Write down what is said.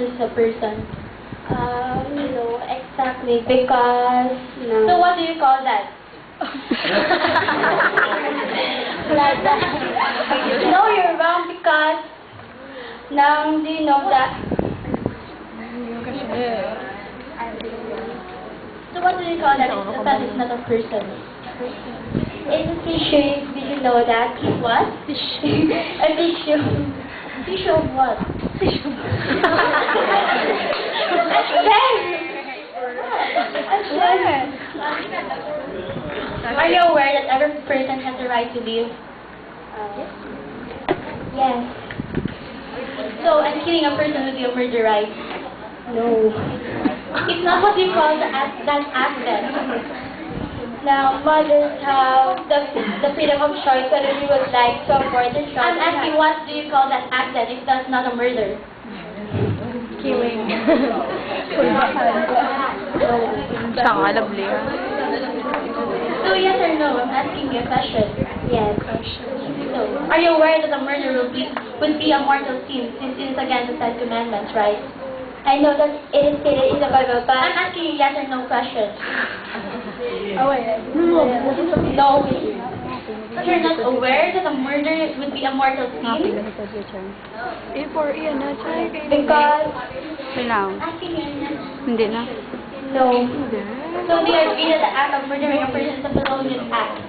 possess a person? No, exactly, because, no. So what do you call that? Like that. No, you're wrong because now do you know that? So what do you call that? That is not a person. It's a tissue, did you know that? What? A tissue. Tissue of what? Are you aware that every person has the right to live? Yes. So, and killing a person would be a murder, right? No. It's not what we call the accident. Now, mothers have the freedom of choice whether you would like to abort the child. I'm asking, what do you call that accident if that's not a murder? Killing. No. Lovely. So, yes or no? I'm asking you a question. Yes. So, are you aware that a murder would be a mortal sin since it is against the Ten Commandments, right? I know that it is stated in the Bible, but... I'm asking you yes or no question. No. But you're not aware that a murder would be a mortal sin? Because... Asking you. Hindi na. No. So, they agree that the act of murdering a person is a felonious act.